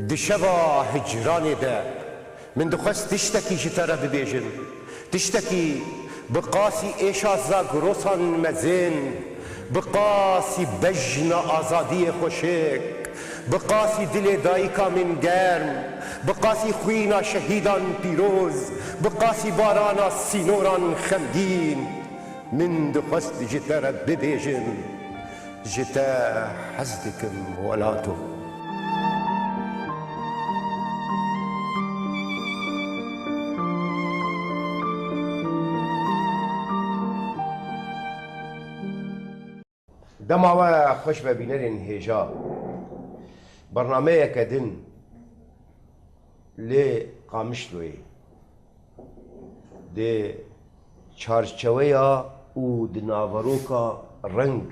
دشبا هجراني ده من دخست تشتكي جترى ببيجن تشتكي بقاسي ايشا زاغروسا مزين بقاسي بجنا ازادي خوشك بقاسي دل دايكا من گرم بقاسي خوينا شهيدان بيروز بقاسي بارانا سينوران خمگين من دخست جترى ببيجن جتا حزدكم ولاتو دماوە خۆش بە بینەرێن هێژا بەرنامەیەکە دن لێ قامیشلۆیە دێ چارچەوەیە و دناڤەرۆکە ڕەنگ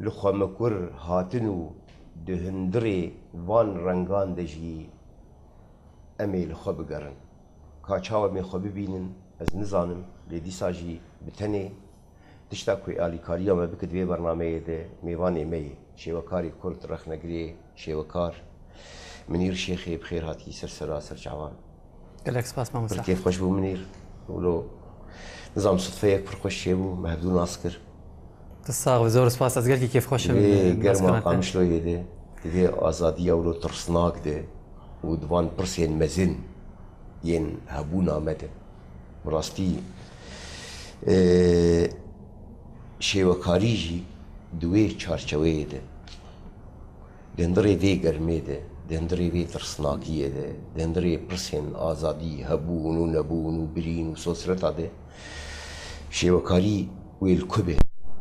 لە خۆمەکوور هاتن و دهندرێ وان ڕەنگان دەژی ئەمێ لە خۆ بگەڕن کا چاوە مێ خۆ ببینن ئەز نزانم لێ دیسا ژی بتەنێ تشتا کوی ئالیکاریە مە بکرد وێ بەرنامەیە دێ میوانێ مەیە شێوەکاری کورد ڕەخنەگرێ شێوەکار منیر شێخێ بخێر هاتی سەرسەرا سەرچاوان گەلێک سپاس مامۆستا کێف خۆش بوو منیر وڵۆ نظام سوتفەیەک پڕخۆش چێ بوو مەهەبدوو ناس کرد تساغ زۆر سپاس ئەزگەرکی کێف خۆشم گەرما قامیشلۆیە دێ دێ ئازادیە وڵۆ ترسناک دێ و دوان پرسێن مەزن یێن هەبوو نامەدە بڕاستی شێوەکاریژی دوێ چارچەوەیە دێ دێندڕێ vê گەرمێ دێ دێندڕێ vê ترسناکیە دێ دێندڕێ پرسێن ئازادی هەبوون و نەبوون و برین و سۆسرەتا دێ شێوەکاری وێ کو بێ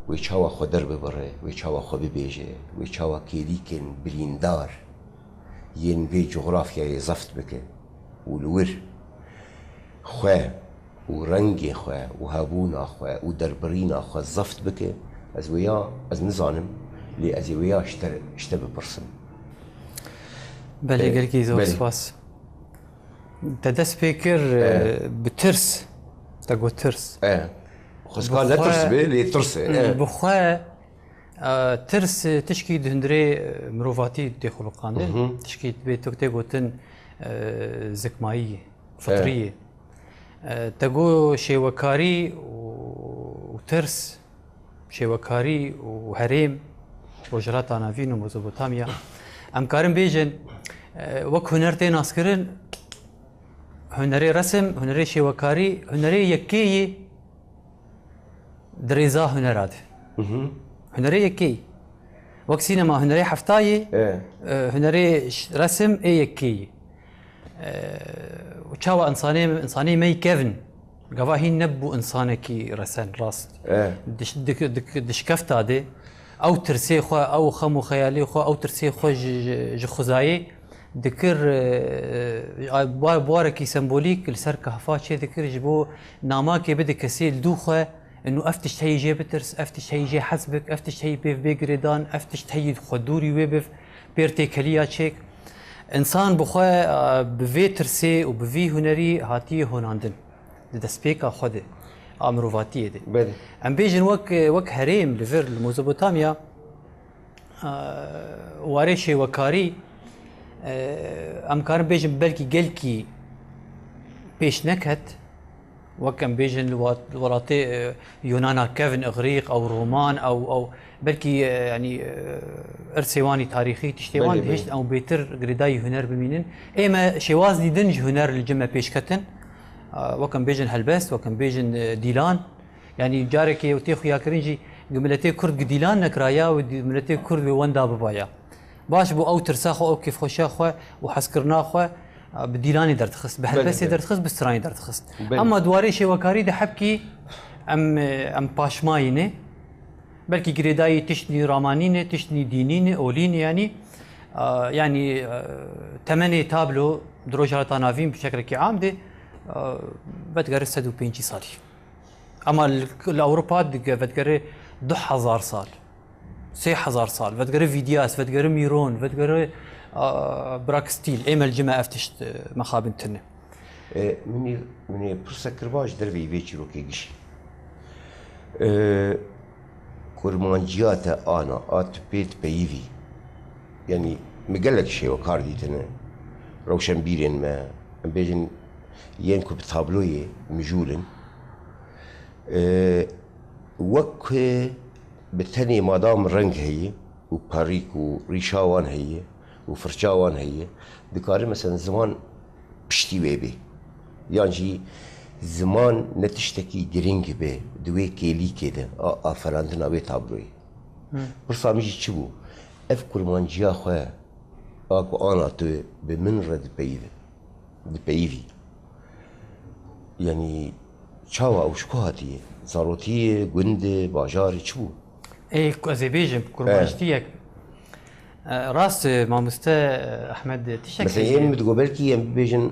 وێ چاوە خۆ دەرببڕێ وێ چاوە خۆ ببێژێ وێ چاوە کێلیکن بریندار یên vê coğrafyayê zeft bike û li wir xwe û rengê xwe û hebûna xwe û derbirîna xwe zeft bike ez wêya ez nizanim lê ez ê wêya ji te bipirsim. Belê gelkî zor spas. Te dest pê kir bi tirs te got tirs. Xwezka ne tirs bê lê tirs e. Bi xwe tirs tişkî di hundirê mirovatî tê xuluqandê tişkî bê tok tê gotin zikmayî fitriyê. Te got şêwekarî û tirs şêwekarî û herêm rojhilata navîn û Mezopotamya em karin bêjin wek huner tê naskirin hunerê resim hunerê şêwekarî hunerê yekêyî di rêza hunera de hunerê yekêyî wek sînema hunerê heftayê hunerê resim ê yekêyî çawa insanê me kevin gava hîn nebû insanekî resen rast dişkefta de ew tirsê xwe ew xem û xeyalê xwe ew tirsê xwe ji xuzayê dikir barekî sembolîk li ser kehfa çê dikir ji bo namakê bide kesê li dû xwe انه اف تشت هي جي بترس اف تشت هي جي حسبك اف تشت هي بيف بيجريدان اف تشت هي خدوري ويبف بيرتي كليا تشيك انسان بخوا بفي ترسي وبفي هنري هاتي هوناندن دسبيكا خده امروفاتي دي ام بيجن وك هريم لفر الموزوبوتاميا واريشي وكاري ام كان بيجن بلكي جلكي بيش نكت وكم بيجن الولاطي يونانا كيفن اغريق او رومان او بلكي يعني ارسيواني تاريخي تشتيوان هيش او بيتر غريداي هنر بمينن اما شوازني دنج هنر الجمه بيشكتن وكم بيجن هلبست وكم بيجن ديلان يعني جاركي وتيخو يا كرنجي جملتي كرد ديلان نكرايا وجملتي كرد وندا ببايا باش بو او ترساخو او كيف خوشاخو وحسكرناخو بديلاني درتخص بهلبسي درتخص بستراني درتخص اما دواري شيوكاري ده حبكي ام باشماينه بلكي جريداي تشني رامانينه تشني دينينه اولينه يعني تمني تابلو دروجاتا نافين بشكل عام دي بتقري 105 سالي اما الاوروبا بتقري 2000 سال 3000 سال بتقري فيدياس بتقري ميرون بتقري براكستيل ايما الجماعه افتشت مخابن تنه مني برسكر باش دربي بيتشرو كيجي كورمانجياتا انا ات بيت بيفي يعني مقلك شيء وكار ديتنا روشن بيرين ما بيجن ينكو بتابلوية مجولن وك بالتاني ما دام رنج هي وباريك وريشاوان هي وفرشاوان هي دكاري مثلا زمان بشتي بيبي يعني زمان نتشتكي درينج بي دوي كيلي كده افراندنا بي تابلوي برصا ميجي تشبو افكر من جيا خويا اكو انا تو بمن رد بيفي يعني شاوا او شكوهاتي زاروتي جند باجاري تشبو ايه كوزي بيجم كرماشتيك راس مامستا احمد تشكي مثلا يم تقبلكي يم بيجن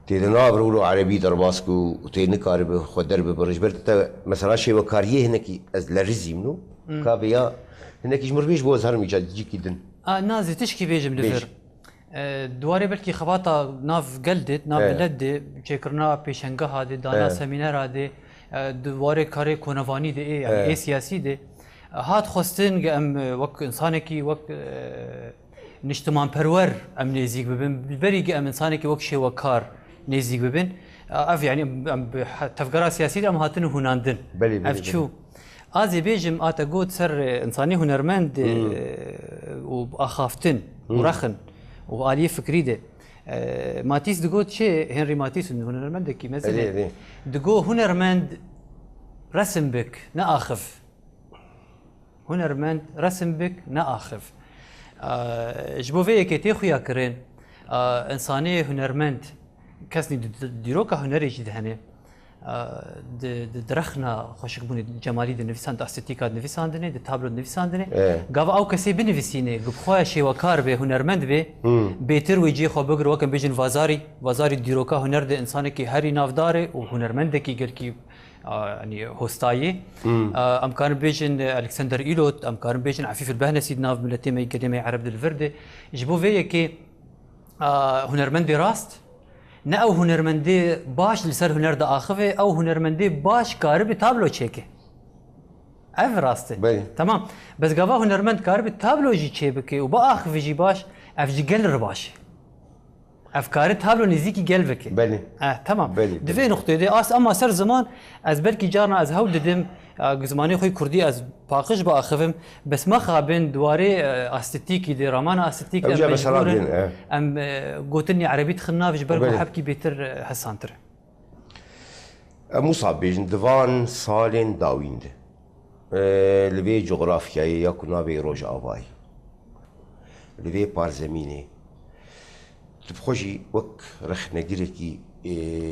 تيدنا برولو عربي درباسكو وتينك عربي خدر ببرج برت مثلا شيء وكاريه هناك از لرزي منو كابيا هناك يجمر بيش بوز هرمي جي كيدن نازي تشكي بيجم لفر دواري بلكي خباطه ناف قلدت ناف بلد شكرنا بيشنقه هذه دانا سمينار هذه دواري كاري كونفاني دي ايه يعني ايه سياسي دي هات خوستن ام وك انسانكي وك نجتمان پرور ام نزیک ببین بالبری ام انسانكي وك شي وكار نزیک ببین اف يعني تفكيرات سياسيه ام هاتن هناندن اف شو ازي بيجم اتا قوت سر انساني هنرمند واخافتن ورخن واليه فكري ده ماتيس دقوت شيء هنري ماتيس هنرمند كي مثلا دقو هنرمند رسم بك ناخف هنرمند رسم بك ناخف جبوفيه كي خويا كرين انساني هنرمند كسني ديروكا هنري جد هنا درخنا خوشك بوني جمالي د نفسان د استيكا د نفسان دني د تابلو د نفسان دني غاو او كسي بنفسيني غب خويا شي وكار به هنرمند به بيتر ويجي خو بغر وكم بيجن وزاري ديروكا هنر د انسان كي هري نافدار و هنرمند كي غير كي يعني هوستاي امكان بيجن الكسندر ايلوت امكان بيجن عفيف البهنسي ناف ملتي ما يقدم عرب الفرده جبو في كي هنرمندي راست نه او هنرمندی باش لسر هنر دا آخفه او هنرمندی باش کار به تابلو چیکه اف راسته تمام بس گاوا هنرمند کار به تابلو جی چه بکه و با آخفه جی باش اف جی گل رباشه افکار تابلو نزیکی گل بکه بله تمام دوی نقطه دی اما سر زمان از بلکی جارنا از هول ددم زمانی خوی کردی از پاقش با آخفم بس ما خابن دواره استتیکی دی رامان استتیک ام گوتنی عربی تخناف جبرگو حبکی بهتر حسانتر مصعب بيجن دفان سالين داويند لبي جغرافياي يا كنا بي روج آواي لبي بارزميني تبخوجي وك رخ نجركي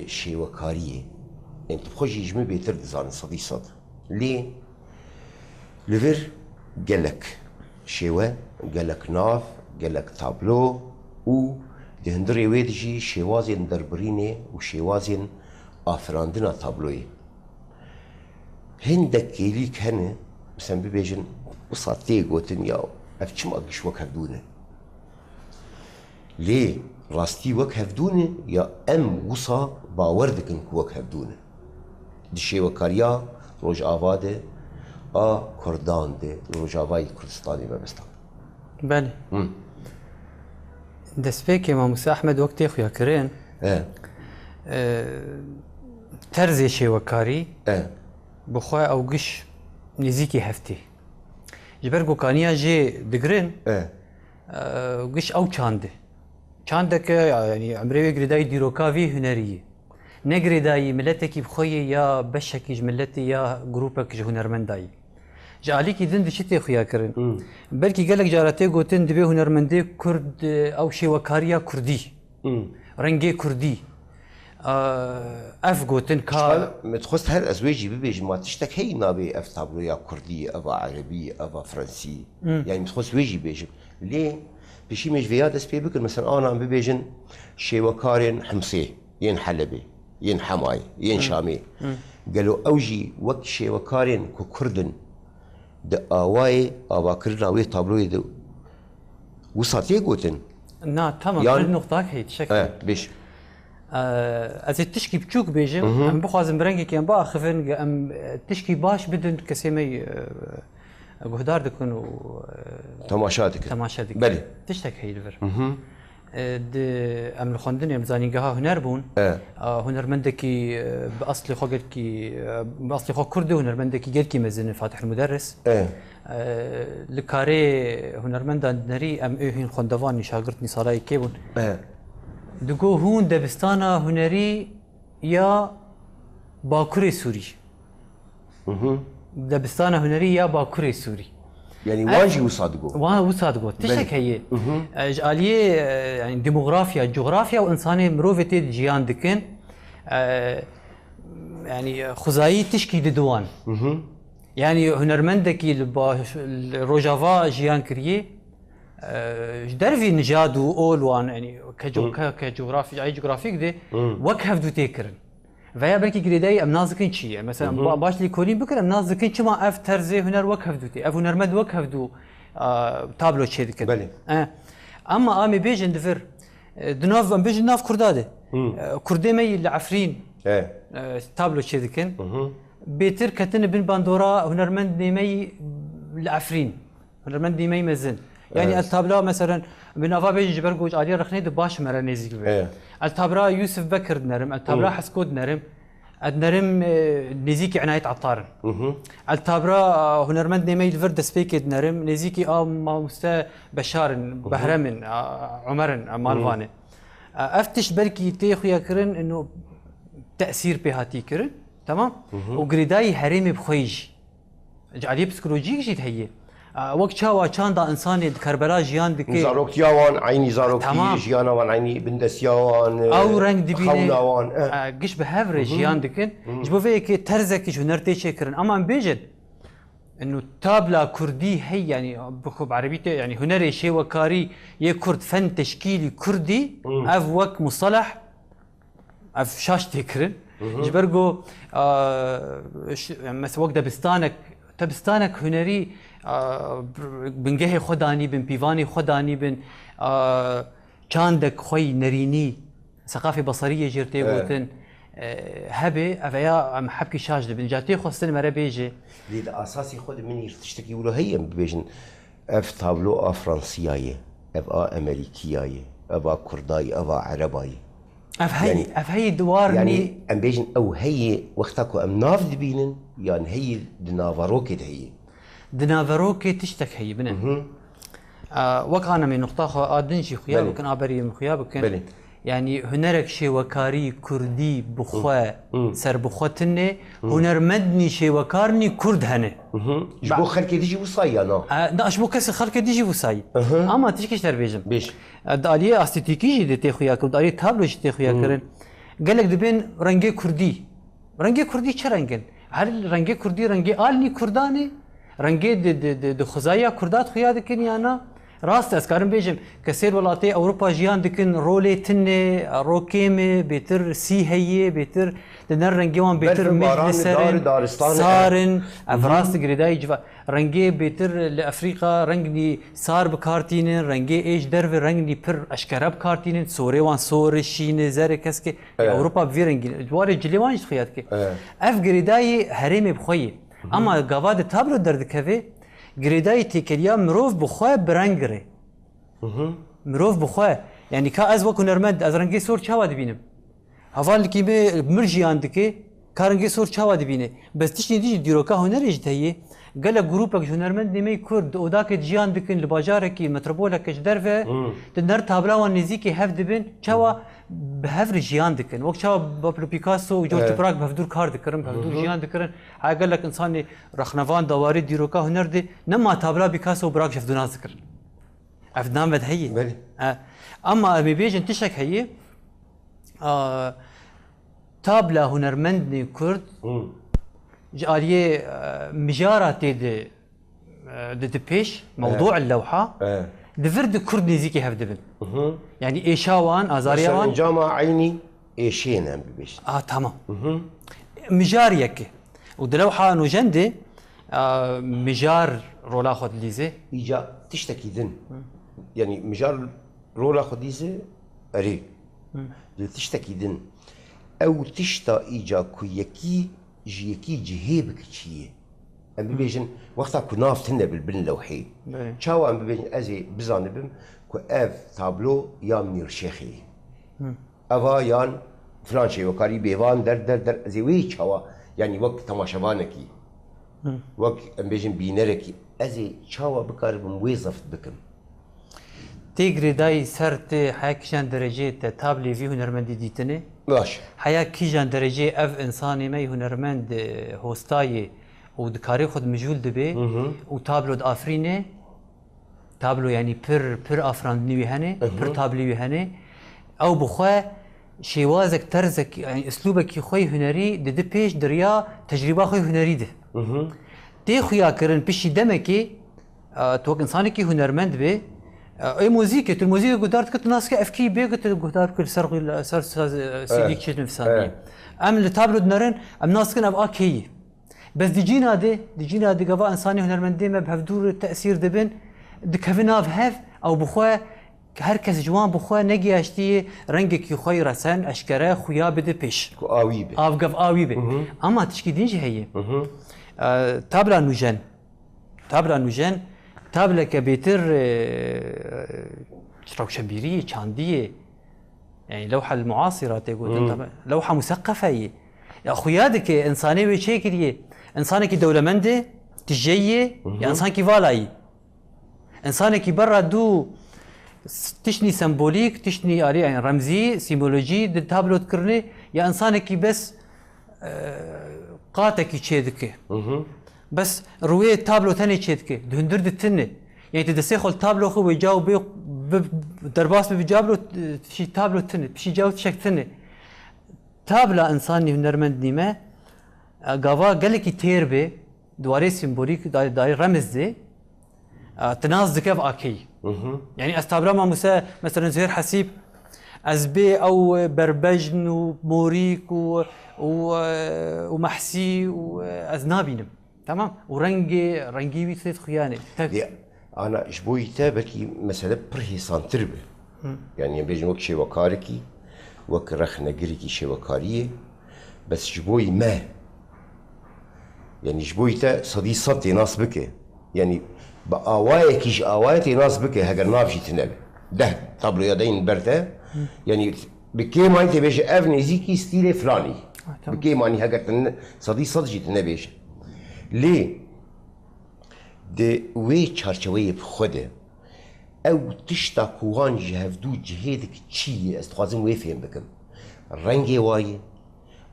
شي وكاريه انت تبخوجي جمي بيتر دزان صدي صد ليه لفر قالك شيوا قالك ناف قالك تابلو و دهندري ويدجي شيوازين دربريني وشيوازين افراندنا تابلوي هندك كيليك هنا مثلا ببيجن وصاتي قوتن ياو افتشم اقش وك هفدونه ليه راستي وك هفدونه يا ام وصا باوردكن وك هفدونه دي شي وكاريا روج آواده كردان ده روج آوای کردستانی بمستان بله دسپیک امام موسی احمد وقتی خویا کرین ترزی شیوکاری بخواه او گش نزیکی هفتی جبرگو کانیا جی دگرین گش او چانده که یعنی عمری گریدای دیروکاوی هنریه نگریدای ملتکی بخویه یا بشکی ملتی یا گروپک هنرمندایی جالی کی دند شتی خویا کرن بلکی گلک جاراته گوتن دبی هنرمندی کرد او شیوکاریا کردی رنگی کردی اف گوتن کا متخصص هر ازواجي بيجي ما تشتك هي نابي اف تابلو يا كردي افا عربي افا فرنسي يعني متخصص ويجي بيجي ليه بشي مش فيادس بي بكر مثلا انا عم بيجن شيوكارين حمصي ين حلبي ين حماي ين شامي قالوا اوجي وقت شيوكارين كردن د اواي ابا كرنا وي تابلو دو وصاتي قوتن نا تمام النقطه هي تشكل بيش از تشكي بتشوك بيجم ام بخوازم برنگي كان با خفن ام تشكي باش بدن كسيمي جهدار دكن و تماشاتك تماشا دكن بله تشتك هي الفر د ام الخوندن ام زانينجها هنر بون هنرمندكي باصلي خو قالكي باصلي خو كردي هنرمندكي قالكي مزن فاتح المدرس لكاري هنرمند نري ام هين خوندواني شاغرتني صالاي كيبون دقو هون دبستانا هنري يا باكوري سوري دبستانا هنري يا باكوري سوري يعني واجي وصادقو وصادقو تشك هي آلية يعني ديموغرافيا جغرافيا وإنساني مروفتي جيان دكن يعني خزايي تشكي ددوان يعني هنرمندكي الروجافا جيان كريه درفي نجاد وأولوان يعني كجغرافي أي جغرافيك دي وكهف دو تيكرن ويا بركي قريداي ام نازكين شي يعني مثلا باش لي كولين بكر ام نازكين شما اف ترزي هنر وكهف دوتي اف هنرمد وكهف دو تابلو شي ديك بله اما امي بيجن دفر دناف ام بيجن ناف كرداده كردي مي العفرين تابلو شي ديكن بيتر كتن بن باندورا هنرمند نيمي العفرين هنرمند نيمي مزن يعني التابلو مثلا من افا بيجي جبرجوج علي رخني باش مرا نيزيك التابرا يوسف بكر نرم التابرا حسكود نرم نرم نيزيكي عناية عطارن التابرا هنرمند نيمي الفرد سبيكد نرم نيزيكي ما مستا بشارن بهرمن عمرن مالفاني افتش بركي تيخويا كرن انه تاثير بهاتي كرن تمام وقريداي هريمي بخويج علي بسكولوجيك جيت هي وقت شاوا كان دا انساني كربلاء جيان دكي زاروك ياوان عيني زاروك جيانا وان عيني بندس ياوان او رنگ دبينه خوناوان قش بهافر جيان دكن جبو فيك ترزك جو نرتي شكرن اما بيجد انه تابلا كردي هي يعني بخب عربيته يعني هنري شي وكاري يا كرد فن تشكيلي كردي اف وك مصطلح اف شاش تكرن جبرجو مثلا وقت دبستانك هنري بنجهي خداني بن بيفاني خداني بن كاندك خوي نريني ثقافه بصريه جرتي وتن هبه افيا ام حبكي شاجد بن جاتي خصني مره بيجي لي اساسي خد مني تشتكي ولا هي بيجن اف تابلو فرنسيايه اف امريكيه اف كرداي اف عرباي اف هي دوارني يعني ام بيجن او هي وقتكو ام ناف دبينن يعني هي دنافاروكت هي دنافاروكي تشتك هي بنا وقعنا من نقطة آدنشي خياب كان عبري من خياب كان يعني هنرك شي وكاري كردي بخوا سر بخوتني هنر مدني شي وكارني كرد هنه جبو خلك ديجي وصاي انا لا اشبو كسر خلك ديجي وصاي اما تشكيش تربيجم بيش داليه استيتيكي جي تي خويا كرد داليه تابلو جي تي خويا كرن قالك دبين رنجي كردي چه رنگن هل رنگي كردي رنگي آلني كرداني رنگي د خزايا كردات خويا دكن يانا راست اسكارم بيجم كسير ولاتي اوروبا جيان دكن رولي تني روكيمي بيتر سي هي بيتر دنر رنگيوان بيتر مجلسرن سارن افراست غريداي جوا رنگي بيتر لافريقا رنگني سار بكارتين رنگي ايش درف رنگني پر اشكرب كارتين سوري وان سور شين زر كسكي اوروبا في رنگي جوار جليوان خيات كي اف غريداي هريمي بخوي اما غواد تابلو درد كفي غريداي تيكليا مروف بخوا برانغري مروف بخوا يعني كا از وكو نرمد از رنگي سور چاوا دبينم هوال كيمه مرجي عندك كارنگي سور چاوا دبينه بس تشني دي ديروكا هنرج تهي قال جروبك هنرمند نمي كرد وداك جيان دكن لباجارك متروبولك درفه تنر تابلا نزيكي هف دبن چاوا بهفر جيان دكن وقت چاوا بابلو بيكاسو وجورج براك بهفدور كار دكرن بهفدور جيان دكرن هاي قال لك انسان رخنفان دواري ديروكا هنر دي نما تابلا بيكاسو براك شفدونا ذكر افدان بد هي اما بيجن تشك هي تابلا هنرمندني كرد جاليه مجارة دي بيش موضوع اللوحة دفرد كرد نزيكي هفدبن يعني ايشاوان ازاريوان جامع عيني ايشين ام بيش تمام مجار يكي ودلوحة نوجندي مجار رولا خود ليزي يجا تشتكي ذن يعني مجار رولا خود ليزي اري تشتكي ذن او تشتا ايجا كويكي جيكي جهيبك تشيه ام ببيجن وقتا كنافتنا بالبن لوحي بله. شاو ام ببيجن ازي بزانبم كو اف تابلو يا منير شيخي افا يان فلان شيء وكاري بيوان در ازي وي شاوا يعني وقت تماشاوانكي وقت ام بيجن بينركي ازي شاوا بكاربم وظفت بكم تيجري داي سرت حياة كيجان درجة تابلي في هنرمندي ديتني ماشي حياة كيجان درجة اف انساني ما هنرمند هوستاي ودكاري خد مجهول دبي وتابلو دافريني تابلو يعني بير افراندني وهني بير تابلي وهني او بخوا شيوازك ترزك يعني اسلوبك خوي هنري دي بيش دريا تجربه خوي هنري ده تي خويا كرن بشي دمكي توك انسانك هنرمند به اي موزيك الموزيك قدرت كنت ناس افكي بي قلت قدرت كل سرغ سر سيدي كشت نفسانيه ام التابلو دنرن ام ناس كن ابا كي بس ديجينا دي قبا انساني هنرمندي ما بهدور التاثير دبن دكفنا بهف او بخوا هركس جوان بخوا نجي اشتي رنجك يخوي رسن اشكره خويا بده بيش قاوي به افقف قاوي به اما تشكي دينج هي تابلا نوجن تابلا كبيتر روشنبيري شانديه يعني لوحه المعاصره تقول لوحه مثقفه هي يا خويادك انساني وشيكريه انسانك دولمنده تجيه يا انسانك فالاي انسانك برا دو تشني سمبوليك تشني يعني رمزي سيمولوجي دي تابلو تكرني يا انسانك بس قاتك تشيدك بس روي تابلو ثاني تشيدك دهندر التنه يعني تدسيخل تابلو خو يجاوب درباس بيجابلو شي تابلو تنه شي جاوب تشك تنه تابلا انساني هنرمند نيمه غاوا قالك تيربه دواري سيمبوليك داي رمزي تناز ذكاء اكي يعني استابلا ما مثلا زهير حسيب ازبي او بربجن وموريك ومحسي وازنابينم تمام ورنجي بيصير خيانه انا شبوي تابكي مساله برهي سانتربه يعني بيجي وقت شي وكاركي وك رخنا جريكي شي وكاريه بس شبوي ما يعني شبوي تا صدي صدي ناس بك يعني بآواية كيش آوايتي ناس بك هجر نافشي تنبه ده طبلو يدين برتا يعني بكي ما انت بيش افني زيكي ستيلي فلاني بكي ماني هجر صدي صدجي تنبيش ليه ده وي چارچوي بخوده او تشتا كوان جهفدو جهيدك چي استخوازم وي فهم بكم رنگي واي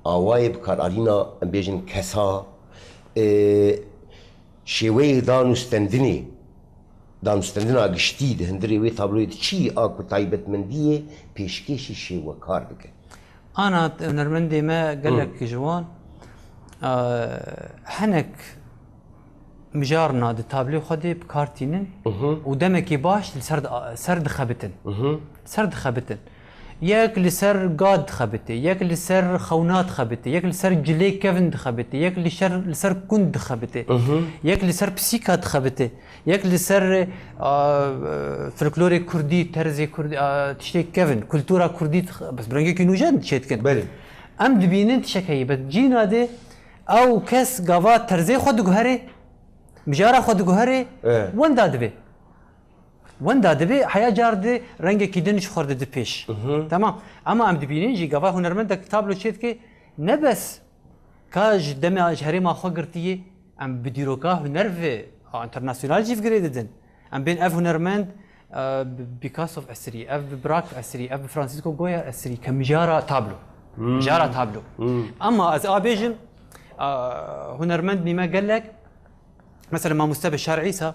آواي بكار أرينا بيجن كسا شوي دانستندني قشتي هندري وي تابلويد شي اكو تايبت من دي بيشكيش شي وكار بك انا نرمندي ما قال لك جوان حنك مجارنا د تابلو خدي بكارتينن ودمكي باش سرد خبتن ياك لسر قاد خبتي ياك لسر خونات خبتي ياك لسر جلي كيفن خبتي ياك لسر كند خبتي ياك لسر بسيكات خبتي ياك لسر فلكلوري كردي ترزي كردي تشتي كيفن كولتورا كردي بس برنجي كي نوجد شيتكن بله ام دبينن تشكي بس جينا دي او كاس غافات ترزي خد جوهري مجارة خد جوهري وين دادبي حياة جاردي رنجة كيدنش خورد دي بيش تمام اما ام دبينين جي غافا هنرمند تابلو شيت كي نبس كاج دمي جهري ما خو قرتيه ام بديروكا هنرفي انترناسيونال جيف جريدن ام بين اف هنرمند بيكاس اوف اسري اف براك اسري اف فرانسيسكو غويا اسري كمجارة تابلو مجارة تابلو اما از ابيجن هنرمند نيما قال لك مثلا ما مستبى الشارع عيسى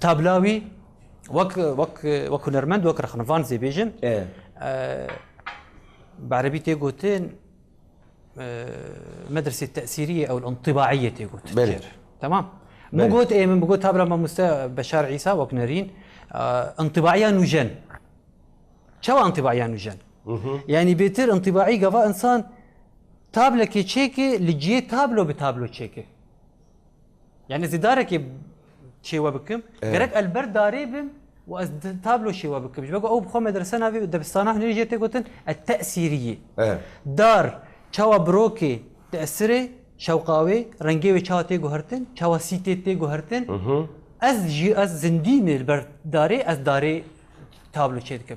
تابلاوي وك هنرمند وك رخنفان زي بيجن بعربي تيغوتين مدرسة التأثيرية أو الانطباعية تيغوت تمام مو قوت ايه من بقول تابلا ما مستبى بشار عيسى وك نارين انطباعية نوجن شو انطباعية نوجن يعني بيتر انطباعي قفا انسان تابلا كي تشيكي لجي تابلو بتابلو تشيكي يعني زدارك شيوا بكم غيرك البرد داريبم واز تابلو شيوا بكم مش بقى او بخو مدرسنا في دبستانه هنيجي تيغوتن التأثيرية دار تشوا بروكي تأثري شوقاوي رنجي وشاتي جوهرتن شواسيتي تي جوهرتن از زندين البر داري از داري تابلو شيدكم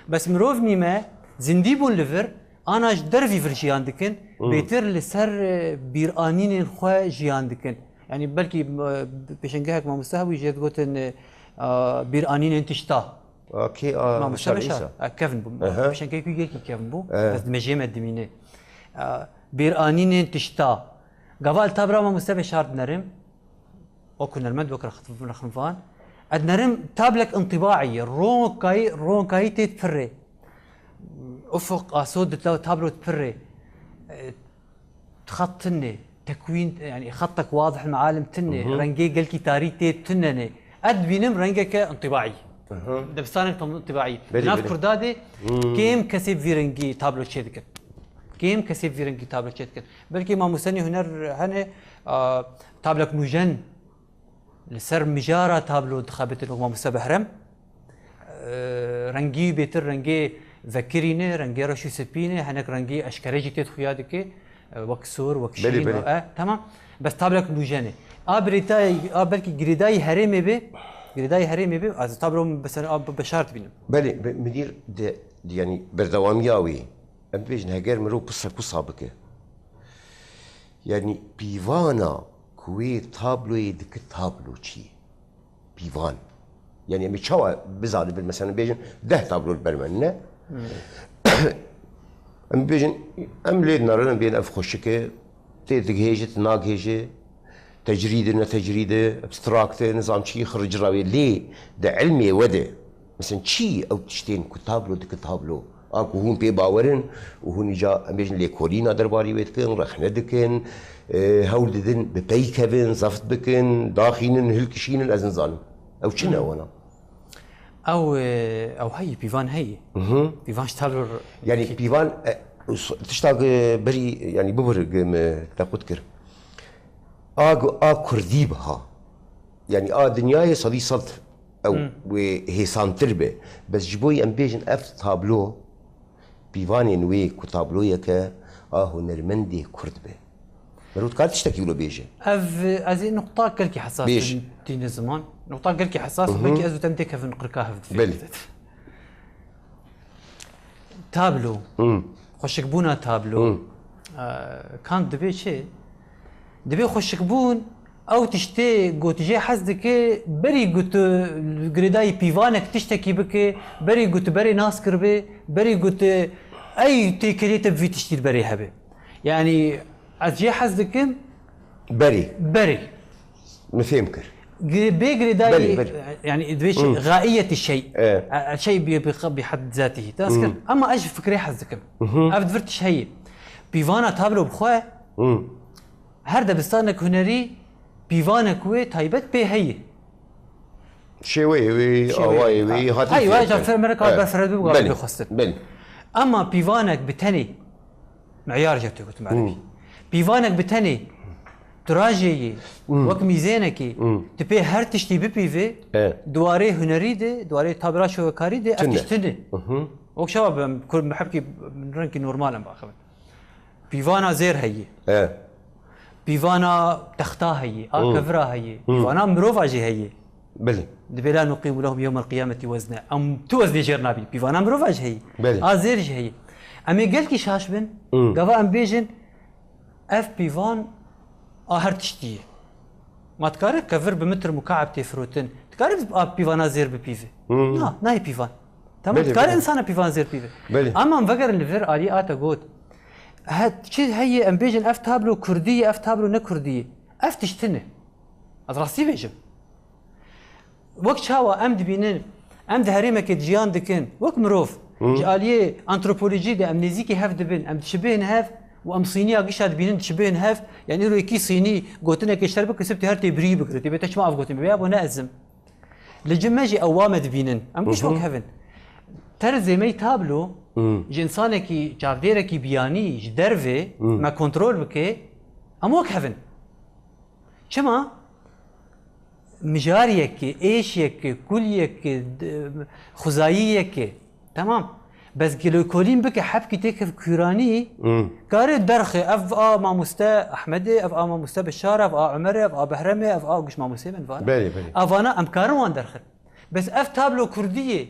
بس مروف نيما زندي بون ليفر انا درفي في جيان دكن بيتر لسر بيرانين خو جيان دكن يعني بلكي بيشنجهك ما مستهوي جيت قلت ان بيرانين تشتا اوكي ما مستهوي كيفن بيشن كيف يجي كيفن بو بس مجيمه دمينه بيرانين تشتا قبل تابرا ما مستهوي شارد نرم وكنا المد وكر خنفان ادنرم تابلك انطباعي رونكاي تتفري افق اسود تابلو تفري تخطني تكوين يعني خطك واضح المعالم تني رنجي قلكي تاريتي تنني اد بينم رنجك انطباعي دبستانك انطباعي ناف كردادي كيم كسب فيرنجي تابلو تشيدك كيم كسب فيرنجي تابلو تشيدك بلكي ما مسني هنر هنا تابلك مجن لسر مجارة تابلو انتخابات الأمم المتحدة رنجي بيتر رنجي ذكرينه رنجي رشو سبينه هناك رنجي أشكريجي تدخيادك وكسور وكشين تمام بس تابلك مجانه بريتاي بلكي جريداي هرمي به جريداي هرمي به از تابلو بس بشارت بينهم بله مدير يعني بردوامياوي ام بيجن هاجر مرو قصه كصابك يعني بيفانا كوي تابلو يدك تابلو شي بيفان يعني متشوا بزاد مثلا بيجن 10 تابلو البرمنه ام بيجن ام ليد نارن بين اف خوشكه تدغيجت ناغيجه تجريده ابستراكت نظام شي خرج راوي ليه ده علمي وده مثلا شي او تشتين كتابلو دك تابلو اكو هون بي باورن وهون جا ام بيجن لي كورينا درباري ويتكن رخنا دكن هولدن ببيكفن زفت بكن داخلين هلكشين الازنزان او شنو وانا او هي بيفان هي بيفان اشتغل يعني بيفان تشتاق بري يعني ببرق تاخذكر كردي بها يعني دنياي صدي صلت او وهي سانتربه بس جبوي ام بيجن اف تابلو بيفان نوي كتابلو يك هنرمندي كردبه مرود كانت تشتكي له بيجي هذه نقطة كلكي حساس تين زمان نقطة كلكي حساس بلكي ازو تمتك في نقركاها في تابلو خوشكبونا تابلو كان دبي شيء دبي خوشكبون او تشتي قوت جي حزدك بري قوت قريداي بيفانك تشتكي بك بري قوت بري ناس كربي بري قوت اي تيكريت في تشتي بري هبه يعني أجي حزدكم بري مفهمكر بيجري داي يعني دويش غائية الشيء الشيء بحد ذاته تذكر أما أجي فكري حزدكم أبد فرتش هي بيفانا تابلو بخواه هردا بستانك هنري بيفانا كوي تايبت بي هي شوي هاتي أيوة جاب مركب بفرد بقى بخصت أما بيفانك بتني معيار جبته قلت معرفي بيفانك بتني تراجي وك ميزانك تبي هر تشتي ببيفي دواري هنري دي دواري تابراش وكاري دي افتشتني وك شباب كل محبكي من رنكي نورمال باخذ بيفانا زير هي بيفانا تختا هي كفرا هي بيفانا مروفاجي هي بلي دبي لا نقيم لهم يوم القيامة وزنا أم توزني جرنابي بيفانا مروفاج هي زير هي أمي قالكي شاشبن قفا أم بيجن اف بيفان هرتشتي ما تكارك كفر بمتر مكعب تفروتن تكارك بيفانا زير ببيفي لا ناي بيفان تمام تكارك انسان بيفان زير بيفي اما مفكر الليفر الي اتا قوت هاد شي هي ام بيجن اف تابلو كرديه اف تابلو نكرديه اف تشتنه ادراسي بيجم وقت شاوا ام دبينن ام دهريمه كجيان دكن وك مروف جاليه انثروبولوجي دي امنيزيكي هاف دبن ام تشبهن هاف وام صينيه قشاد بينن تشبهن هاف يعني رو كي صيني قوتنا كشربك كسبت هرتي بري بكرتي بيتش ما افقوتن بيا ابو نازم لجماجي اوامد بينن ام كش وك هافن تر زي ما تابلو جنسانك جافديرك بياني جدرفي ما كنترول بك ام وك هافن شما مجاريك ايشيك كليك خزاييك تمام بس گلوکولین بکه حبکی تک کورانی کار درخه اف ما مستا احمدی اف ما مستا بشار اف عمر اف بهرمه اف گوش ما مستا من بله بله افانا امکان وان درخه بس اف تابلو كرديه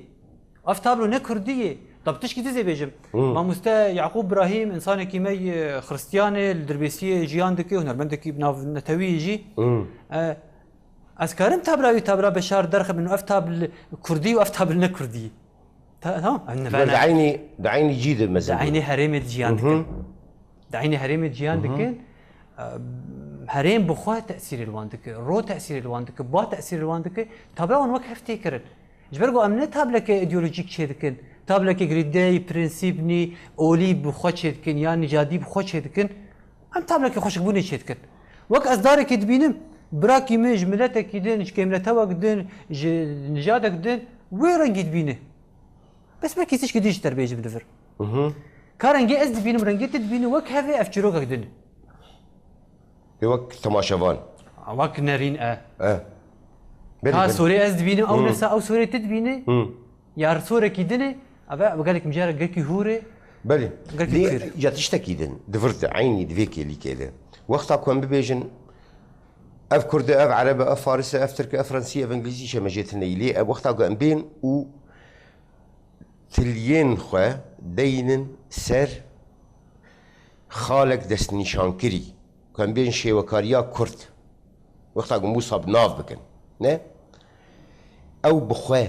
اف تابلو نه كرديه طب تشكي تزي بيجم ما مستا يعقوب ابراهيم انسان كيمي خريستياني الدربيسيه جيان دكي هنرمندكي بناف نتوي يجي اسكارم تابلا بشار درخه منه اف تابل كردي واف تابل نه كردي تمام دعيني جيد المزل دعيني هريمه جيان دكي دعيني هريمه جيان دكي هريم بخوا تاثير الواندك رو تاثير الواندك با تاثير الواندك تابلا ون وقت افتكرن جبرغو امنه تابلا كي ايديولوجيك شيدكن تابلا كي غريداي برينسيبني اولي بخوا شيدكن يا نجادي بخوا شيدكن ام تابلا كي خوش بوني شيدكن وقت اصدارك تبينم براكي مج ملتك يدين كيملتها وقدين نجادك دين وين تبينه بس ما كيسش كديش تربيه جبدفر كارنجي از تبينم رنجي تبينه وك هذا افجروك دين وك تماشافان وك نارين كا سوري از تبينه او نسا او سوري تدبينه يا سوري كيدنه ابا قال لك مجارك قالك هوري بلي ليه جا تشتكي دين دفرت عيني دفيكي اللي كده وقتها كون ببيجن اف كردة اف عربة اف فارسة اف تركة اف فرنسية اف انجليزي شما جيتني ليه وقتها قام بين و تليين خوا دينن سر خالق دست نشان كري كان بين شيوكاريا كرد وقتها قام موسى بناف بكن نه او بخوا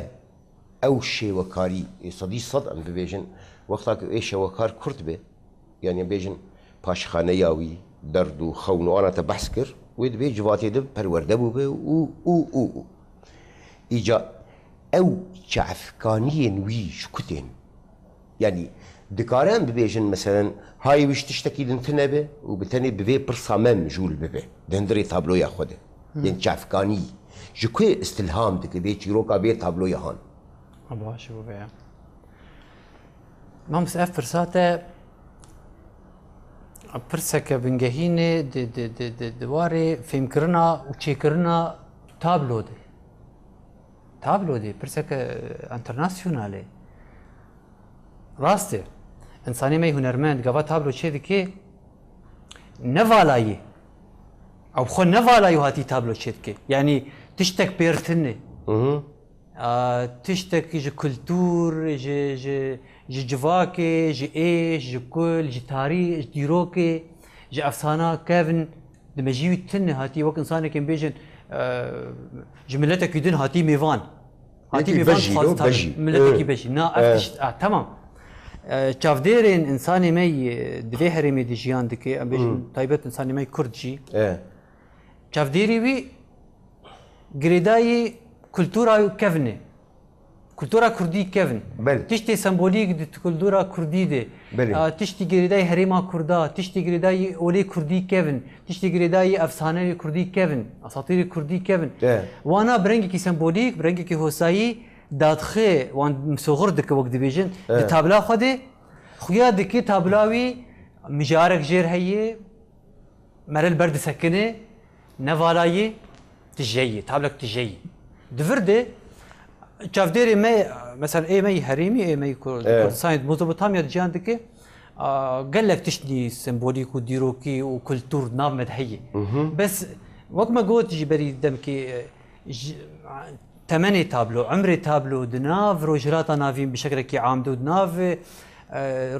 او شيوكاري صدي صد ام ببيجن وقتها ايش شيوكار كرد به يعني بيجن پاشخانه ياوي درد و خون وانا تبحث كر ويد بي جواتي دب پرورده بو به او ايجا او شعفكانية وي شكتين يعني دكاران ببيجن مثلا هاي وش تشتكي دنتنا به وبتاني ببي برصامم جول ببي دندري تابلو ياخده يعني شعفكاني جكوي استلهام دك بي چيروكا بي تابلو يهان ابا شو بيع ما مسأف فرساته برسك بنجهينه دواري فيم كرنا وشي كرنا تابلو دي برسك انترناسيونالي راسته انساني ما هنرمند قبا تابلو شي دكي نفالاي او خو نفالاي هاتي تابلو شي دكي يعني تشتك بيرتني تشتك جي كولتور جي جواكي جي ايش جي كل جي تاريخ جي ديروكي جي افسانه كيفن دمجيوي تن هاتي وقت انسان كان بيجن جملتك يدن هاتي ميفان هاتي ميفان خاص ملتك بيجي نا افتش تمام چافديرين انساني مي دفي هرمي دي جيان دكي بيجن تايبت انساني مي كردجي چافديري وي غريداي كولتورا كيفني كولتورا كردي كيفن تشتي سمبوليك دي كولتورا كردي دي تشتي غريداي هريما كردا تشتي غريداي اولي كردي كيفن تشتي غريداي افسانه كردي كيفن اساطير كردي كيفن وانا برنجي سمبوليك برنجي هوساي دادخه وان مسوغر دك وقت ديفيجن تابلا خدي خويا دكي تابلاوي مجارك جير هي مرل برد سكنه نفالاي تجي تابلك تجي دفرده چافديري مي مثلا اي مي هريمي اي مي كردستان مزبوطاميا جيان دكي قال لك تشني سمبوليك وديروكي وكولتور ناف مدحيه بس وقت ما قلت جبري دمكي ثمانية تابلو عمري تابلو دناف روجراتا نافين بشكل كي عامدو دناف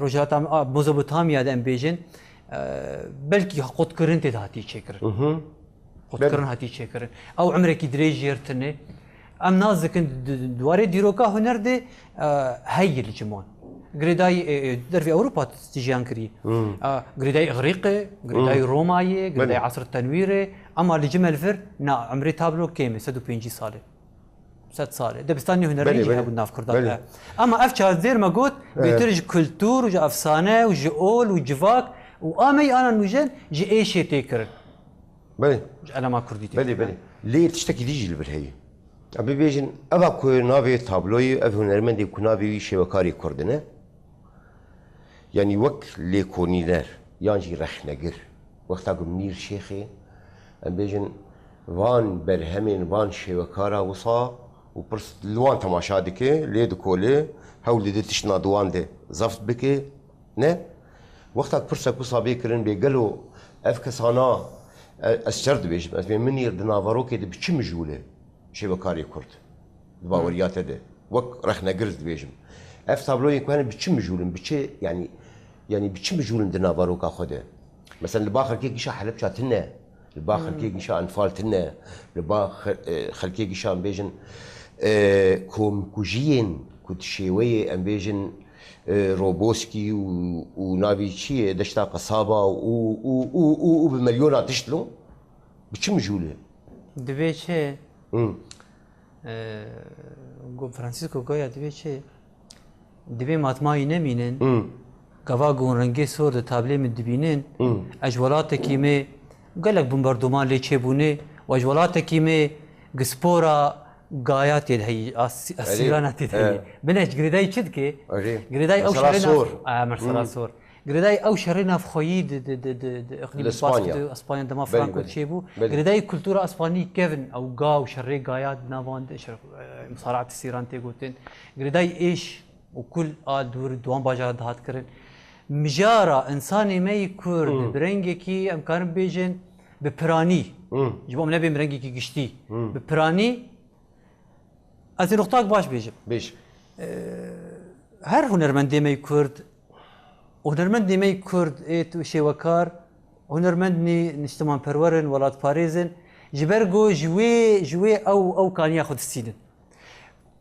روجراتا مزبوطاميا دم بيجن بلكي قد كرنت هاتي شكرن قد كرن هاتي شكرن او عمري كي دريجيرتني ام نازكن دواري ديروكا هنر دي هاي الجمون غريداي در في اوروبا تجيان كري غريداي اغريقي غريداي روماي غريداي عصر التنوير اما الجمل فر نا عمري تابلو كيمي 150 سال 6 سال دبستاني هنر يجي هبو ناف كردان اما اف زير ما قلت بيترج كولتور وجا افسانه وجي اول وجفاك وامي انا نوجن جي اي شي تيكر بلي انا ما كردي بلي ليه تشتكي ديجي البرهيه ابي بيجن ابا كو نافي تابلوي اف هنرمندي كو نافي شبكاري كردنه يعني وك ليكونيلر يانجي رخنجر وقتا مير شيخي ام بيجن وان برهمين وان شبكارا وصا وبرس لوان تماشا دكي لي دكولي هول دي تشنا دوان دي زفت بكي نه وقتك برسا كوسا بيكرن بيقلو افكسانا السرد بيش من يردنا فاروكي دي بچم جوله شي بكاري كرد باوريات ده وك رخنا قرد بيجم اف تابلو كان بچم جولن بچي يعني بچم جولن دنا فاروكا خده مثلا الباخر كي شا حلب شاتنا الباخر كي شا انفال تنا الباخر خلكي شا بيجن كوم كوجين كنت شيويه ام بيجن روبوسكي ونافي شي دشتا قصابه وبمليونات تشتلو بچم جوله دبي شي فرانسيسكو غويا دبي شي دبي ماتماي نمينن قوا گون رنگي سور تابلي من دبينن اجولات كيمه قالك بومباردومان لي تشيبوني واجولات كيمه غسبورا غايات هي اسيرانات هي بنش غريداي تشدكي غريداي او شرينا مرسلا سور غريداي او شرينا في خويد اقليم اسبانيا دما فرانكو تشيبو غريداي كولتورا اسباني كيفن او غاو شري غايات نافاند مصارعه السيران تيغوتين غريداي ايش وكل دور دوان باجار دهات كرن مجارة انساني مي كورد برنجكي امكان بيجن ببراني جبوم نبي برنجكي قشتي ببراني از نقطاك باش بيجم بيش هر هنرمند مي كورد هنرمند مي كورد ايت شيوكار هنرمند نجتمع برورن ولاد باريزن جبرجو جوي او كان ياخذ السيدن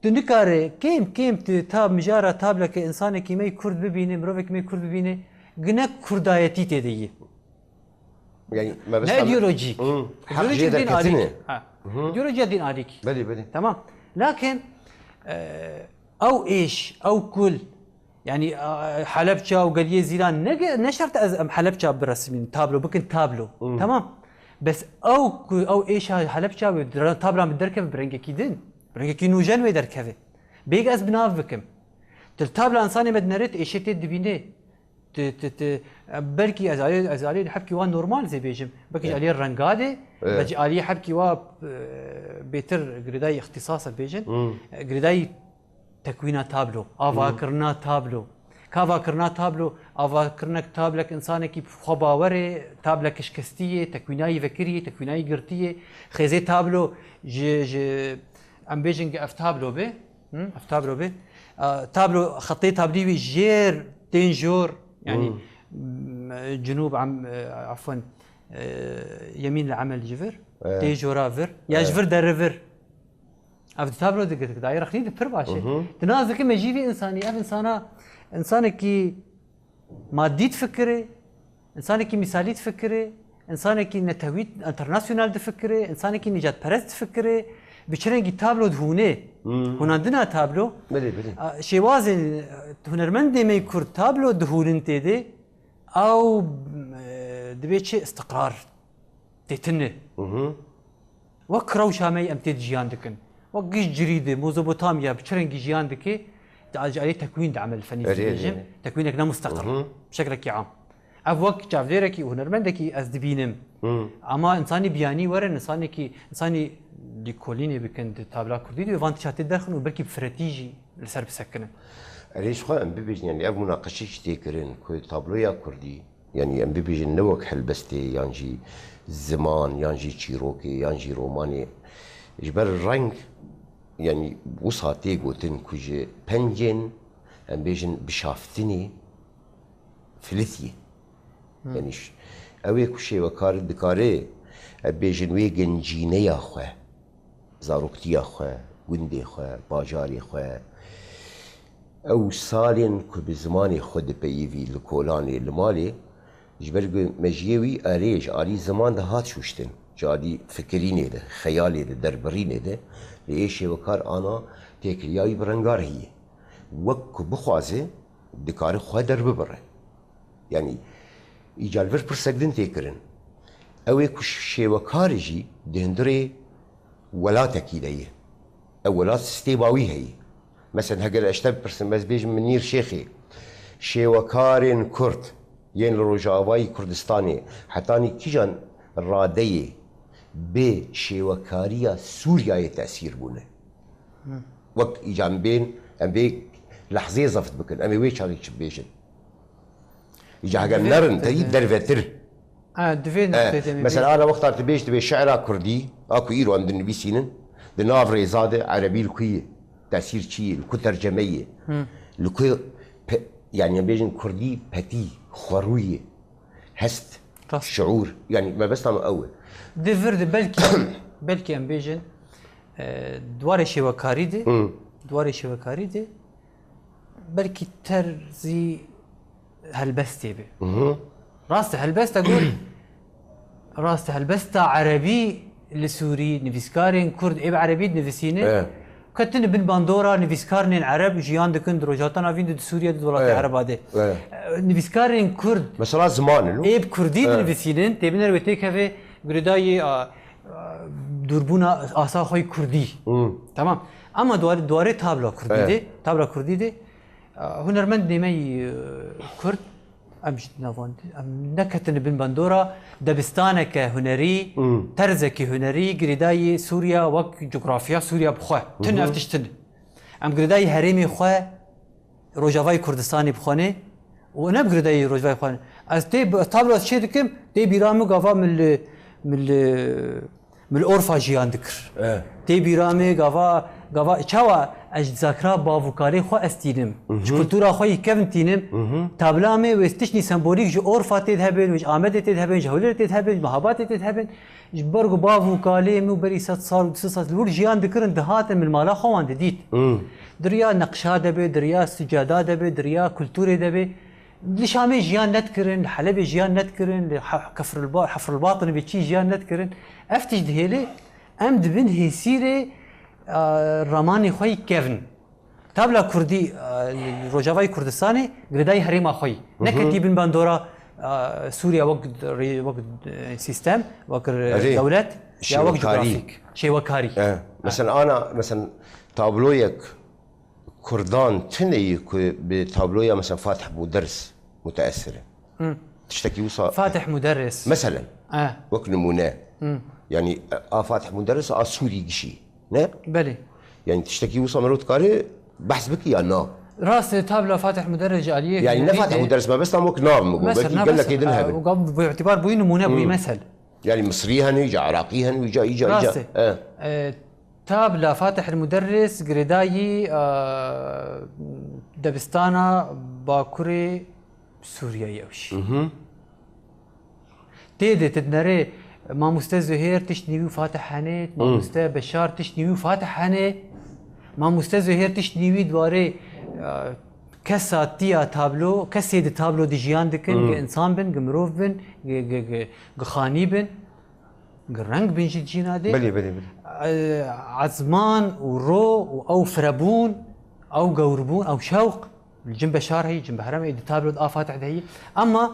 تنكاري كيم تاب مجارة تابلك انسان كي مي كرد ببينه مروفك مي كرد ببينه قنا كردايتي تدي يعني ما بس ايديولوجيك ايديولوجيك دين عادي ايديولوجيا دين عاديك بدي تمام لكن او ايش او كل يعني حلبشة وقليه زيلان نشرت حلبشة بالرسمي تابلو بكن تابلو تمام بس او ايش حلبشة تابلو بالدركب برنجة كيدن برنجة نوجان ويدركبه بيج از بناف بكم تلتابلو انساني مدنرت ايش تدبينه بركي ازالي حبكي وان نورمال زي بيجم بكي عليه الرنقاده بجي عليه حبكي وا بيتر غريداي اختصاص بيجن غريداي تكوينه تابلو افاكرنا تابلو كافاكرنا تابلو افاكرنا تابلك انسانك بخباوري تابلك شكستيه تكويناي فكريه تكويناي قرتيه خيزي تابلو ج ام بيجن افتابلو به افتابلو به تابلو خطي تابلي جير تنجور يعني جنوب عفوا يمين العمل جفر تيجورا فر يا جفر درفر عرفت تابلو دايره خليل بفر باشا تنازك ما يجي انساني انسانه كي مادي تفكري انسانه كي مثالي تفكري انسانه كي نتويت انترناسيونال تفكري انسانه كي نجات برست تفكري بشرنجي تابلو دهونه هنا عندنا تابلو بلي شي وازن هنرمند ما يكون تابلو دهون تيدي او دبيت شيء استقرار تتنه وكرو شامي امتد جياندكن وقش جريده ميزوبوتاميا بشرنجي جياندكي عليه تكوين عمل فني في تكوينك مستقر بشكل عام افوك جافيركي وهنرمندكي از دبينم اما انساني بياني ورن انساني ليكوليني بكند تابلا كردي دو فانتشات تدخل وبلكي بفراتيجي لسر بسكنه ليش خا ام بيجن يعني اب مناقشه تيكرن كو تابلويا كردي يعني ام بيجن نوك حلبستي يانجي زمان يانجي تشيروكي يانجي روماني جبر الرنج يعني وصاتي قوتن كوجي بنجن ام بيجن بشافتني فلثي يعني اوي كوشي وكار دكاري بيجن وي گنجينه يا خو زاروكتي يا خو وندي خو باجاري خو او سالين كو بزماني خود بيفي الكولاني المالي جبر مجيوي اريج علي زمان ده هات شوشتن جادي فكريني ده خيالي ده دربريني ده ليش وكار انا تيكرياي برنگار هي وك بخوازه دكار خو درب بره يعني يجالفر برسكدن تيكرن اوي كش شيوكارجي دهندري ولاتكي ليه او ولات استيباوي هي مثلا هقل اشتب برسم بس بيج منير شيخي شيوكارين كرد ين الروجاواي كردستاني حتاني كيجان راديه بشيوكاريا سوريا تأثير بونه وقت إجا ام بيك لحظة زفت بكن أمي ويش هذيك شبيشن إجا حاجة نرن تريد درفتر دفين مثلا أنا وقت تبي شعر كردي أكو إيرو عند النبي سينن دناف ريزادة عربي الكوية تأثير شيء الكو ترجمية الكو يعني بيجن كردي بتي خروية هست شعور يعني ما بس نعمل أول دفرد بلكي ام بيجن دواري شوكاري دي بلكي ترزي هلبستي بي راسته هلبسته أقول راسته هلبسته عربي لسوري نفيسكارين كرد إيه عربي نفيسينه كتن بن باندورا نفيسكارين عرب جيان دكن دروجاتنا فين سوريا دولات العرب هذا نفيسكارين كرد مثلا زمان إيه بكردي نفيسينن تبين رويتك هذا قرداي دوربونا آسا خوي كردي تمام أما دواري تابلا كردي دي تابلا كردي دي هنرمند نمي كرد امجد نافوند نكتن بن باندورا دبستانك هنري ترزك هنري قرداي سوريا وك جغرافيا سوريا بخوا تن افتشتن ام قرداي هرمي خوا روجافاي كردستاني بخونه وانا بقرداي روجافاي بخونه از تي تابلو شيدكم تي بيرامو غافا من الاورفا جيان ذكر تي بيرامي غافا تشوا اجزاكرا بافوكاري خو استينم كولتورا خوي كفنتينم تابلامي وستشني سمبوليك جو اورفا تذهبن وج امد تذهبن جهولر تذهبن مهابات تذهبن جبرغ بافوكالي مو بريسات صار سسات الور جيان ذكرن دهات من مالا خوان ديت دريا نقشا دبي دريا سجادا دبي دريا كولتوري دبي لشامي جيان نذكرن حلب جيان نذكرن حفر الباطن بشي جيان نذكرن افتش دهيلي امد بن هيسيري رماني خوي كيفن تابلا كردي روجافاي كردستاني قرداي هريما خوي نكتي بن باندورا سوريا وقت سيستم وقت دولات يا وقت جغرافيك شيء وكاري مثلا انا مثلا تابلويك كردان تني بتابلويا مثلا فاتح مدرس متاثره تشتكي وصا فاتح مدرس مثلا وقت نمونه يعني فاتح مدرس سوري قشي نه بلي يعني تشتكي وصا مرات كاري بحث بك يا نا راس تابلا فاتح مدرج عليه يعني لا فاتح مدرس ما بس نامك نام قال لك يدلها باعتبار بوين نمونه بوين مثل يعني مصري هن يجي عراقي هن يجي تابلا فاتح المدرس قرداي دبستانا باكوري سوريا يوش تيدي تدنري ما مستوى زهير تشنيوي وفاتح هنيت ما مستوى بشار تشنيوي وفاتح هنيت ما مستوى زهير تشنيوي دواري كساتيا تابلو كسيد تابلو دي جيان دكن انسان بن مروف بن خاني بن رنگ بن جينا دي بلي عزمان ورو او فربون او قوربون او شوق الجنب بشار هي جنب هرم تابلو فاتح هي اما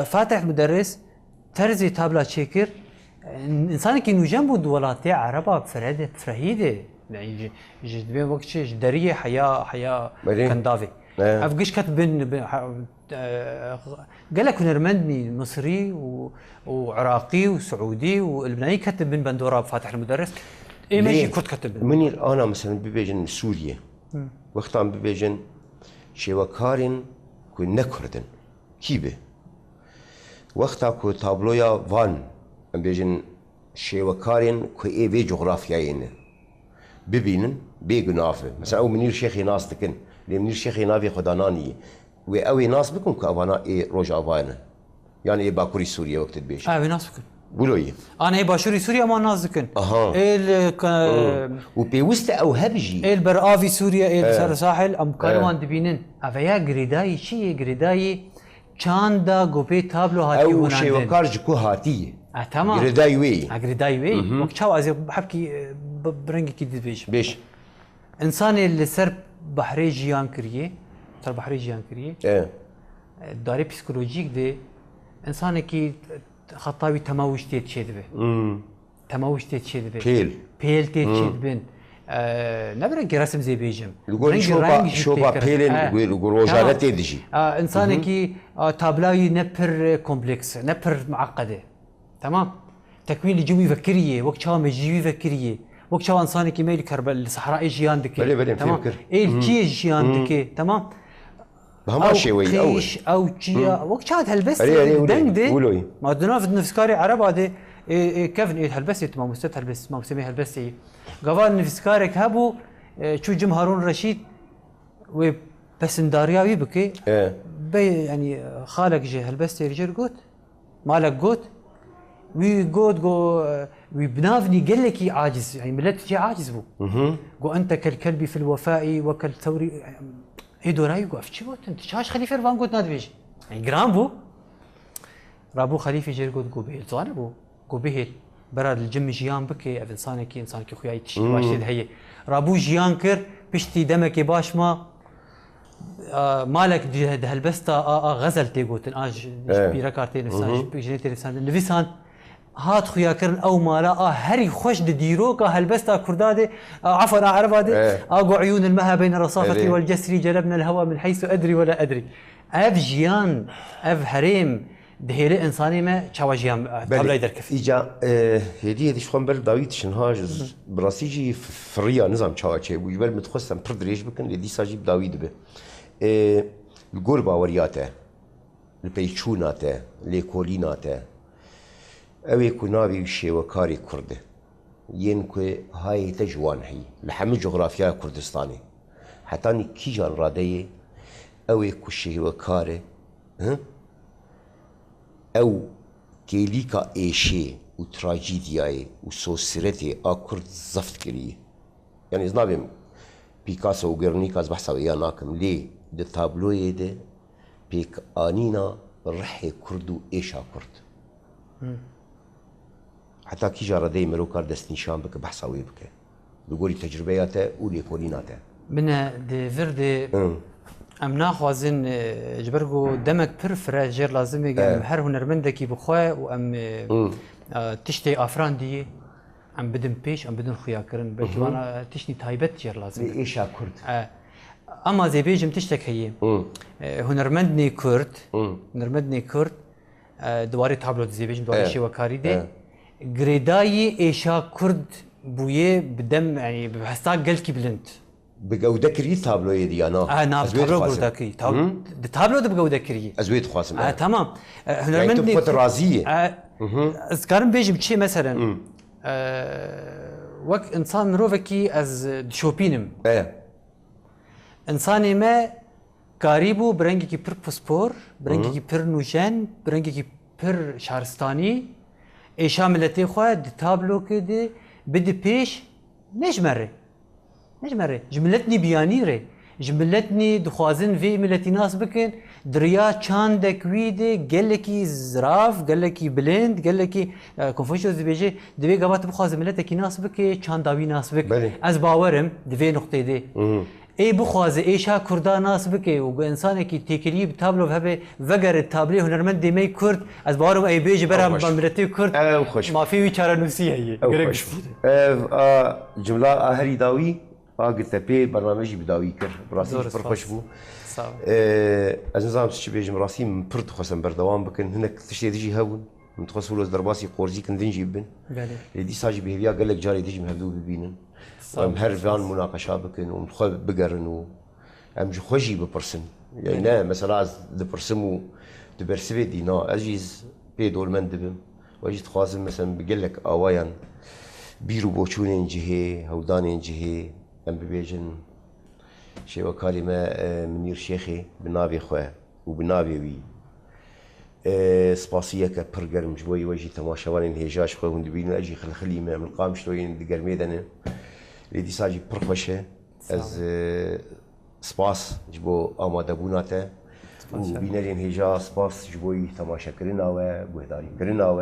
فاتح مدرس ترزي تابلا شكر انسان كي انه جنبه دولات عربه فرهده فرهيده يعني جدبي وقت دريه حياه كندافي افقش كتبن قال لك نرمندني مصري وعراقي وسعودي ولبناني كتب بن بندورا فاتح المدرس اي ماشي كنت كتب مني انا مثلا ببيجن سوريا وقتها ببيجن شوكارين كو نكردن كيبه وقتا كو تابلويا فان ام بيجن شوكارين كو اي في جغرافياين ببينن بيغنافه مثلا او منير شيخي ناس تكن منير شيخي نافي خداناني واوي ناس بكم كافانا اي روجافانا يعني اي باكوري سوريا وقت البيش اوي ناس بكم بولوي انا اي باشوري سوريا ما ناس بكن وبيوست او هبجي البرافي سوريا اي ساحل ام كانوا دبينن افيا غريداي شي غريداي چاندا گوبي تابلو هاتي او شي وكارج كو هاتي تمام غريداي وي غريداي وي وكشاو از بحكي برنج كي بيش بيش انسان اللي سر بحري جيان كريه سر بحري جيان كريه داري بسيكولوجيك دي انسان كي خطاوي تماوش تيتشد به تماوش تيتشد به بيل تيتشد بن نبرك رسم زي بيجم يقول شوبا بيلين يقول روجالات تيدجي انسان كي تابلاوي نبر كومبلكس نبر معقده تمام تكوين الجوي فكريه وقت شام الجوي فكريه وقت شو انساني كيميل كربل الصحراء جيان بلي دكي تمام فكر. الكي جيان دكي تمام بهما شيء وي أول قيش او جيا وقت شاد هلبس أري دنگدي ولوي ما دنا في نفسكاري عرب هذا كيفن هلبس تمام مستت هلبس ما مسمي هلبس قبل نفسكارك هبو شو جم هارون رشيد و بس ندارياوي بكي بي يعني خالك جي هلبس رجال قوت مالك قوت وي قوت جو وبنافني قال لك عاجز يعني ملت جي عاجز بو قو انت كالكلب في الوفاء وكالثور هي دوراي قو افتشي قوت انت شاش خليفه فان قوت نادبيج يعني جرام بو رابو خليفه جي قوت قو بيل زانه بو قو بيل براد الجم جيان بكي انسانك خويا تشي واشد هي رابو جيان كر بشتي دمك باش ما مالك ده هلبستا غزل تيقوتن اج بيركارتي نفسان بيجنيتي نفسان نفسان هات خويا كرن او مالا هري خوش ديروكا هلبستا كرداده عفوا عرب هذا اقو عيون المها بين الرصافه والجسر جلبنا الهوى من حيث ادري ولا ادري اف جيان اف هريم دهيله انساني ما تشاوجيان قبل يدركف اجا هدي شلون بر داويد شنهاج براسيجي فريا نظام تشاوچي ويبل متخصم بردريج بكن لدي ساجي داويد به القربة ورياته البيتشوناته ليكوليناته اوي كنابي وشي وكاري كرده ينكو هاي تجوان هي لحم جغرافيا كردستاني حتى كيجان راديه اوي كشي وكاري او تيليكا ايشي وتراجيدياي وسوسيرتي اكرد زفت كريه يعني زنابم بيكاسو وغيرنيكا بحثا وياناكم ليه ده تابلوي ده بيك آنينا رحي كردو إيشا كرد حتى كي جارة دي ملوكار دست نشان بك بحثا وي بك بقولي تجربياته ولي كوليناته من دي فردي ام ناخوازن جبرگو دمك پر فرا جير لازم يقام هر هنرمندكي بخوا وام تشتي افران دي ام بدن بيش ام بدن خويا كرن بلكي وانا تشني تايبت جير لازم ايشا كرد اما زي بيجم تشتك هي هنرمندني كرد هنرمندني كرد دواري تابلو زي بيجم دواري شي وكاري دي غريداي ايشا كرد بويه بدم يعني بحساك قلكي بلنت بجودة كري تابلو يدي انا نعم تابلو جودة كري تابلو ده بجودة كري ازويد خاصم تمام هنرمندني يعني رازية اذكرن بيجم شي مثلا وقت انسان روفكي از شوبينم انساني ما قريبو برنگي كي بر بوسبور برنگي كي بر نوشن برنگي كي بر شهرستاني ايشا ملتي خو تابلو كده بدي بيش نجمره جملتني بياني ري جملتني دخوازن في ملتي ناس بكن دريا چاندك ويدي قالكي زراف قالكي بلند قالكي كونفوشيوس بيجي دبي قبات بخواز ملتك ناس بكي چانداوي ناس بك از باورم دبي نقطه دي اي بخواز ايشا كردا ناس بكي وانسانك تيكلي بتابلو هبه وقر التابلي هنرمند دي مي كرد از باورم اي بيجي برا ملتي كرد ما في ويچاره نفسيه هي جمله اهري داوي قلت بي برنامجي بداوي كر براسي فرخش بو از نظام شي بيجم راسي من برد خصم بردوام بكن هناك تشتي تجي هون متخصص ولا درباسي قورزي كندين جيبن دي ساجي بهبيا قال لك جاري تجي مهدو ببينن مهرفان مناقشه بكن ومدخل بقرن و ام خوجي ببرسن يعني مثلا دبرسمو دبرسبي دينا اجيز بي دول مندبم واجي تخازم مثلا بقول لك اوايان بيرو بوچونين جهه هودانين جهه ام ببيجن شي وكلمه منير شيخي بنابي خويا وبنابي وي سباسيه كبرجر جوي وجي تماشاوان هيجاش خو وندبين اجي خلي من قام شوين دقر ميدانه لدي ساجي برخوشه از سپاس جبو آماده بوناته و بینرین هجا سپاس جبوی تماشا کرنا و گهداری کرنا و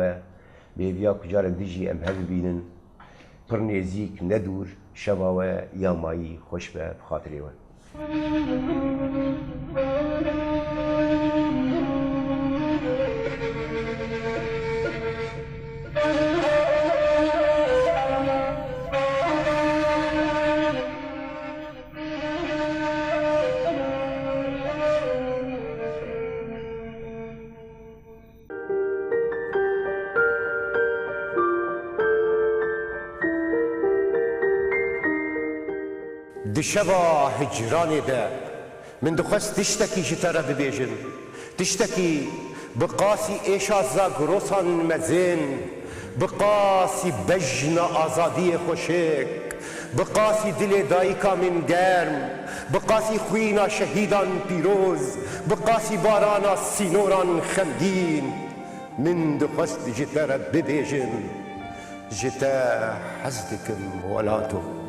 بیویا کجار دیجی ام هل بینن پر نزیک ندور شبا و یا مایی خوش به خاطری و دشبا هجراني دا من دخست تشتكي جترا ببيجن تشتكي بقاسي ايشا زاغروسان مزين بقاسي بجنا آزادي خوشك بقاسي دل دايكا من گرم بقاسي خوينا شهيدان بيروز بقاسي بارانا سينوران خمدين من دخست جترا ببيجن جتا حزدكم ولاتو